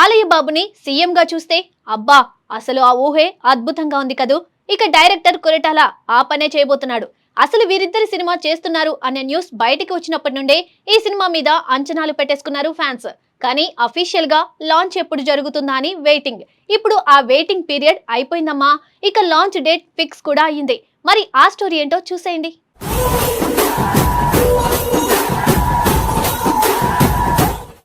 బాలయ్య బాబుని సీఎం గా చూస్తే అబ్బా అసలు ఆ ఊహే అద్భుతంగా ఉంది కదూ. ఇక డైరెక్టర్ కొరటాల ఆ పనే చేయబోతున్నాడు. అసలు వీరిద్దరి సినిమా చేస్తున్నారు అనే న్యూస్ బయటికి వచ్చినప్పటి నుండే ఈ సినిమా మీద అంచనాలు పెట్టేసుకున్నారు ఫ్యాన్స్. కానీ అఫీషియల్ గా లాంచ్ ఎప్పుడు జరుగుతుందా అని వెయిటింగ్. ఇప్పుడు ఆ వెయిటింగ్ పీరియడ్ అయిపోయిందమ్మా. ఇక లాంచ్ డేట్ ఫిక్స్ కూడా అయ్యింది. మరి ఆ స్టోరీ ఏంటో చూసేయండి.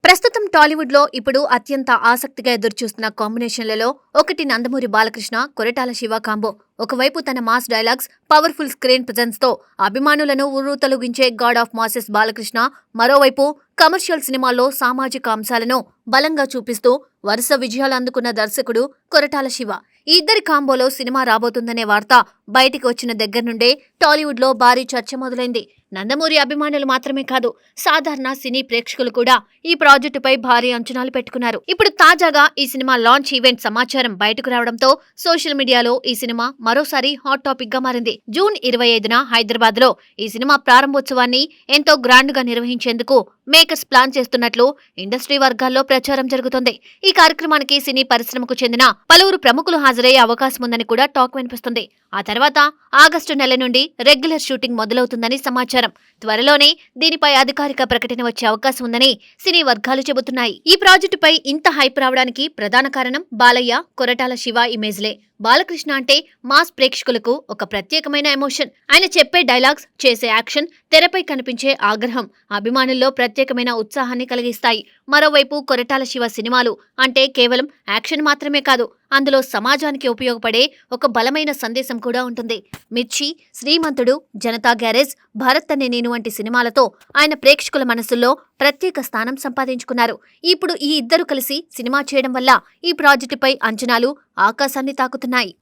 ప్రస్తుతం టాలీవుడ్ లో ఇప్పుడు అత్యంత ఆసక్తిగా ఎదురుచూస్తున్న కాంబినేషన్లలో ఒకటి నందమూరి బాలకృష్ణ కొరటాల శివ కాంబో. ఒకవైపు తన mass dialogues, powerful screen presence తో అభిమానులను ఉర్రూతలూగించే గాడ్ ఆఫ్ మాసెస్ బాలకృష్ణ, మరోవైపు కమర్షియల్ సినిమాల్లో సామాజిక అంశాలను బలంగా చూపిస్తూ వరుస విజయాలు అందుకున్న దర్శకుడు కొరటాల శివ. ఈ ఇద్దరి కాంబోలో సినిమా రాబోతుందనే వార్త బయటికి వచ్చిన దగ్గర నుండే టాలీవుడ్ లో భారీ చర్చ మొదలైంది. నందమూరి అభిమానులు మాత్రమే కాదు, సాధారణ సినీ ప్రేక్షకులు కూడా ఈ ప్రాజెక్టుపై భారీ అంచనాలు పెట్టుకున్నారు. ఇప్పుడు తాజాగా ఈ సినిమా లాంచ్ ఈవెంట్ సమాచారం బయటకు రావడంతో సోషల్ మీడియాలో ఈ సినిమా మరోసారి హాట్ టాపిక్ గా మారింది. జూన్ 25న హైదరాబాద్ లో ఈ సినిమా ప్రారంభోత్సవాన్ని ఎంతో గ్రాండ్ గా నిర్వహించేందుకు మేకర్స్ ప్లాన్ చేస్తున్నట్లు ఇండస్ట్రీ వర్గాల్లో ప్రచారం జరుగుతోంది. ఈ కార్యక్రమానికి సినీ పరిశ్రమకు చెందిన పలువురు ప్రముఖులు హాజరయ్యే అవకాశం ఉందని కూడా టాక్ వినిపిస్తుంది. ఆ తర్వాత ఆగస్టు నెల నుండి రెగ్యులర్ షూటింగ్ మొదలవుతుందని సమాచారం. త్వరలోనే దీనిపై అధికారిక ప్రకటన వచ్చే అవకాశం ఉందని సినీ వర్గాలు చెబుతున్నాయి. ఈ ప్రాజెక్టుపై ఇంత హైప్ రావడానికి ప్రధాన కారణం బాలయ్య, కొరటాల శివ ఇమేజ్లే. బాలకృష్ణ అంటే మాస్ ప్రేక్షకులకు ఒక ప్రత్యేకమైన ఎమోషన్. ఆయన చెప్పే డైలాగ్స్, చేసే యాక్షన్, తెరపై కనిపించే ఆగ్రహం అభిమానుల్లో ప్రత్యేకమైన ఉత్సాహాన్ని కలిగిస్తాయి. మరోవైపు కొరటాల శివ సినిమాలు అంటే కేవలం యాక్షన్ మాత్రమే కాదు, అందులో సమాజానికి ఉపయోగపడే ఒక బలమైన సందేశం కూడా ఉంటుంది. మిర్చి, శ్రీమంతుడు, జనతా గ్యారేజ్, భరత్ అనే నేను వంటి సినిమాలతో ఆయన ప్రేక్షకుల మనసుల్లో ప్రత్యేక స్థానం సంపాదించుకున్నారు. ఇప్పుడు ఈ ఇద్దరు కలిసి సినిమా చేయడం వల్ల ఈ ప్రాజెక్టుపై అంచనాలు ఆకాశాన్ని తాకుతున్నాయి.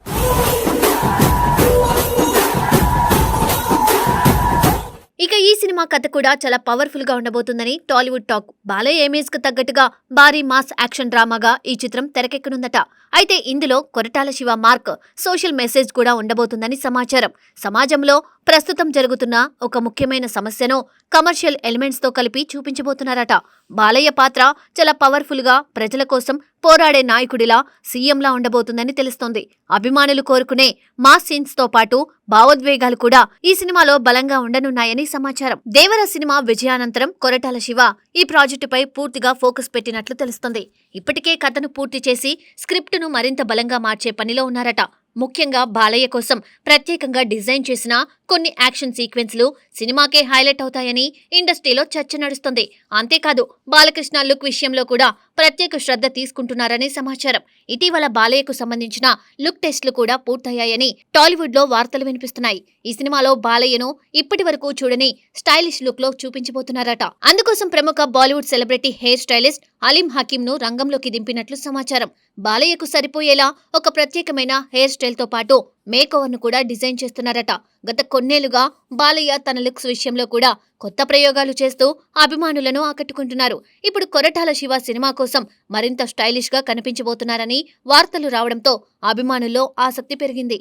ఇక ఈ సినిమా కథ కూడా చాలా పవర్ఫుల్ గా ఉండబోతుందని టాలీవుడ్ టాక్. బాలయ్య ఇమేజ్ కు తగ్గట్టుగా భారీ మాస్ యాక్షన్ డ్రామాగా ఈ చిత్రం తెరకెక్కనుందట. అయితే ఇందులో Koratala Shiva mark, social message కూడా ఉండబోతుందని సమాచారం. సమాజంలో ప్రస్తుతం జరుగుతున్న ఒక ముఖ్యమైన సమస్యను కమర్షియల్ ఎలిమెంట్స్ తో కలిపి చూపించబోతున్నారట. బాలయ్య పాత్ర చాలా పవర్ఫుల్ గా ప్రజల కోసం పోరాడే నాయకుడిలా, సీఎంలా ఉండబోతుందని తెలుస్తోంది. అభిమానులు కోరుకునే మాస్ సీన్స్ తో పాటు భావోద్వేగాలు కూడా ఈ సినిమాలో బలంగా ఉండనున్నాయని సమాచారం. దేవర సినిమా విజయానంతరం కొరటాల శివ ఈ ప్రాజెక్టుపై పూర్తిగా ఫోకస్ పెట్టినట్లు తెలుస్తోంది. ఇప్పటికే కథను పూర్తి చేసి స్క్రిప్టును మరింత బలంగా మార్చే పనిలో ఉన్నారట. ముఖ్యంగా బాలయ్య కోసం ప్రత్యేకంగా డిజైన్ చేసిన కొన్ని యాక్షన్ సీక్వెన్స్లు సినిమాకే హైలైట్ అవుతాయని ఇండస్ట్రీలో చర్చ నడుస్తుంది. అంతేకాదు, బాలకృష్ణ లుక్ విషయంలో కూడా ప్రత్యేక శ్రద్ధ తీసుకుంటున్నారని సమాచారం. ఇటీవల బాలయ్యకు సంబంధించిన లుక్ టెస్టులు కూడా పూర్తయ్యాయని టాలీవుడ్ లో వార్తలు వినిపిస్తున్నాయి. ఈ సినిమాలో బాలయ్యను ఇప్పటి వరకు చూడని స్టైలిష్ లుక్ లో చూపించబోతున్నారట. అందుకోసం ప్రముఖ Bollywood celebrity hair stylist Aalim Hakim ను రంగంలోకి దింపినట్లు సమాచారం. బాలయ్యకు సరిపోయేలా ఒక ప్రత్యేకమైన హెయిర్ స్టైల్ తో పాటు మేక్ ఓవర్ ను కూడా డిజైన్ చేస్తున్నారట. గత కొన్నేళ్లుగా బాలయ్య తన లుక్స్ విషయంలో కూడా కొత్త ప్రయోగాలు చేస్తూ అభిమానులను ఆకట్టుకుంటున్నారు. ఇప్పుడు కొరటాల శివ సినిమా కోసం మరింత స్టైలిష్ గా కనిపించబోతున్నారని వార్తలు రావడంతో అభిమానుల్లో ఆసక్తి పెరిగింది.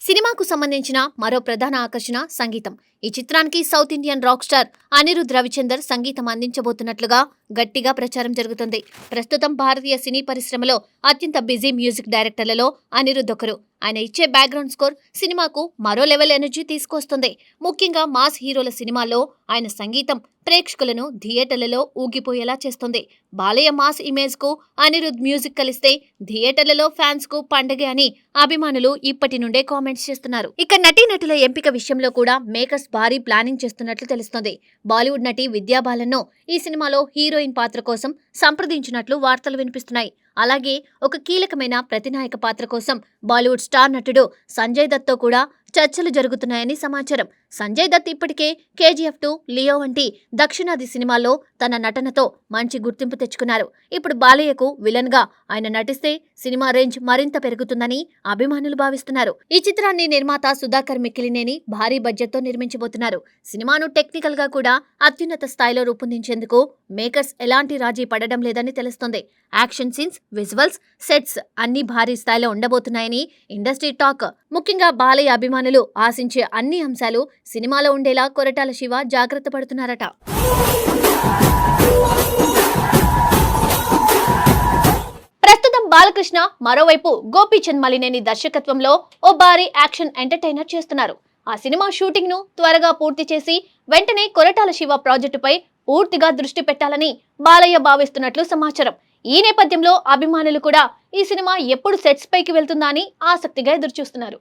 సినిమాకు సంబంధించిన మరో ప్రధాన ఆకర్షణ సంగీతం. ఈ చిత్రానికి south Indian rock star Anirudh Ravichander సంగీతం అందించబోతున్నట్లుగా గట్టిగా ప్రచారం జరుగుతుంది. ప్రస్తుతం భారతీయ సినీ పరిశ్రమలో అత్యంత బిజీ మ్యూజిక్ డైరెక్టర్లలో అనిరుద్ ఒకరు. ఆయన ఇచ్చే బ్యాక్గ్రౌండ్ స్కోర్ సినిమాకు మరో లెవెల్ ఎనర్జీ తీసుకొస్తుంది. ముఖ్యంగా మాస్ హీరోల సినిమాల్లో ఆయన సంగీతం ప్రేక్షకులను థియేటర్లలో ఊగిపోయేలా చేస్తుంది. బాలయ్య మాస్ ఇమేజ్ కు అనిరుద్ మ్యూజిక్ కలిస్తే థియేటర్లలో ఫ్యాన్స్ కు పండగే అని అభిమానులు ఇప్పటి నుండే కామెంట్స్ చేస్తున్నారు. ఇక నటీనటుల ఎంపిక విషయంలో కూడా మేకర్స్ భారీ ప్లానింగ్ చేస్తున్నట్లు తెలుస్తోంది. బాలీవుడ్ నటి విద్యా బాలన్ను ఈ సినిమాలో హీరోయిన్ పాత్ర కోసం సంప్రదించినట్లు వార్తలు వినిపిస్తున్నాయి. అలాగే ఒక కీలకమైన ప్రతినాయక పాత్ర కోసం బాలీవుడ్ స్టార్ నటుడు సంజయ్ దత్ తో కూడా చర్చలు జరుగుతున్నాయని సమాచారం. సంజయ్ దత్ ఇప్పటికే కేజీఎఫ్ 2, లియో వంటి దక్షిణాది సినిమాల్లో తన నటనతో మంచి గుర్తింపు తెచ్చుకున్నారు. ఇప్పుడు బాలయ్యకు విలన్ గా ఆయన నటిస్తే సినిమా రేంజ్ మరింత పెరుగుతుందని అభిమానులు భావిస్తున్నారు. ఈ చిత్రాన్ని నిర్మాత సుధాకర్ మిక్కిలినేని భారీ బడ్జెట్ తో నిర్మించబోతున్నారు. సినిమాను టెక్నికల్ గా కూడా అత్యున్నత స్థాయిలో రూపొందించేందుకు మేకర్స్ ఎలాంటి రాజీ పడడం లేదని తెలుస్తోంది. యాక్షన్ సీన్స్, విజువల్స్, సెట్స్ అన్ని భారీ స్థాయిలో ఉండబోతున్నాయని ఇండస్ట్రీ టాక్. ముఖ్యంగా బాలయ్య అభిమానులు ఆశించే అన్ని అంశాలు సినిమాలో ఉండేలా కొరటాల శివ జాగ్రత్త పడుతున్నారట. ప్రస్తుతం బాలకృష్ణ మరోవైపు గోపీచంద్ మలినేని దర్శకత్వంలో ఓ భారీ యాక్షన్ ఎంటర్టైనర్ చేస్తున్నారు. ఆ సినిమా షూటింగ్ ను త్వరగా పూర్తి చేసి వెంటనే కొరటాల శివ ప్రాజెక్టుపై పూర్తిగా దృష్టి పెట్టాలని బాలయ్య భావిస్తున్నట్లు సమాచారం. ఈ నేపథ్యంలో అభిమానులు కూడా ఈ సినిమా ఎప్పుడు సెట్స్ పైకి వెళ్తుందా అని ఆసక్తిగా ఎదురుచూస్తున్నారు.